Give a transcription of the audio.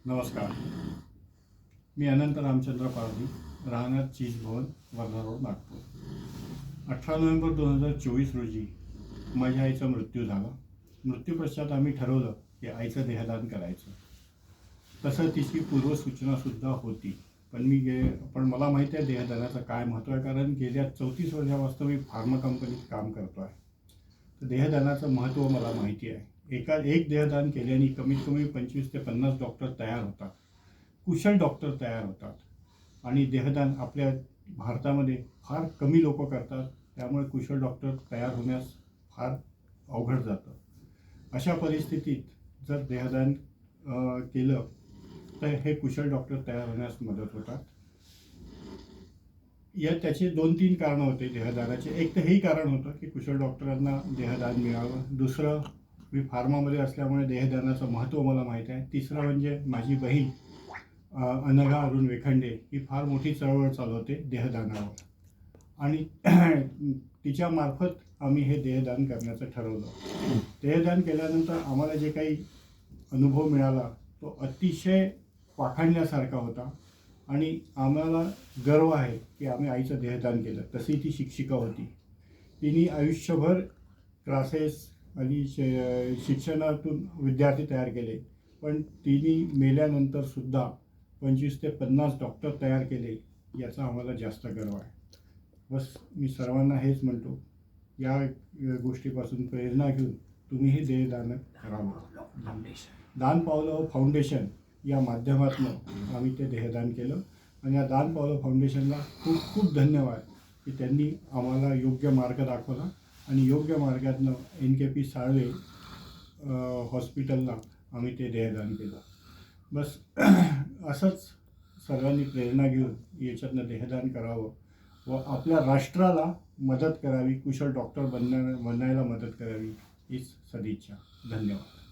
नमस्कार. मी अनंत रामचंद्र पारधी, राहणार चीज भवन, Wardha road, Nagpur. 18 November 2024 रोजी माझ्या आईचा मृत्यू झाला. मृत्यूपश्चात आम्ही ठरवलं की आईचं देहदान करायचं. तसं तिची पूर्वसूचनासुद्धा होती. पण मला माहिती आहे देहदानाचं काय महत्त्व आहे, कारण गेल्या 34 वर्षापासून मी फार्मा कंपनीत काम करतो आहे. तर देहदानाचं महत्त्व मला माहिती आहे. एक देहदान केल्याने कमीत कमी 25 ते 50 डॉक्टर तयार होतात, कुशल डॉक्टर तयार होतात. आणि देहदान आपल्या भारतामध्ये फार कमी लोक करतात, त्यामुळे कुशल डॉक्टर तयार होण्यास फार अवघड जातं. अशा परिस्थितीत जर देहदान केलं तर हे कुशल डॉक्टर तयार होण्यास मदत होतात. त्याचे 2-3 कारणं होते देहदानाचे. एक तर हेही कारण होतं की कुशल डॉक्टरांना देहदान मिळावं. दुसरं, मी फार्मामध्ये असल्यामुळे देहदानाचं महत्त्व मला माहीत आहे. तिसरं म्हणजे माझी बहीण अनघा अरुण वेखंडे ही फार मोठी चळवळ चालवते देहदानावर, आणि तिच्यामार्फत आम्ही हे देहदान करण्याचं ठरवलं. देहदान केल्यानंतर आम्हाला जे काही अनुभव मिळाला तो अतिशय वाखाणण्यासारखा होता, आणि आम्हाला गर्व आहे की आम्ही आईचं देहदान केलं. तशी ती शिक्षिका होती. तिने आयुष्यभर क्लासेस आणि शिक्षणातून विद्यार्थी तयार केले, पण तिने मेल्यानंतरसुद्धा 25 ते 50 डॉक्टर तयार केले. याचा आम्हाला जास्त गर्व आहे. बस मी सर्वांना हेच म्हणतो, या गोष्टीपासून प्रेरणा घेऊन तुम्ही हे देहदान करावं. दान पावलं फाउंडेशन या माध्यमातून आम्ही ते देहदान केलं, आणि या दान पावलं फाउंडेशनला खूप खूप धन्यवाद की त्यांनी आम्हाला योग्य मार्ग दाखवला, आणि योग्य मार्गातनं NKP साळवे हॉस्पिटलला आम्ही ते देहदान केलं. बस असंच सर्वांनी प्रेरणा घेऊन याच्यातनं देहदान करावं व आपल्या राष्ट्राला मदत करावी, कुशल डॉक्टर बनायला मदत करावी, हीच सदिच्छा. धन्यवाद.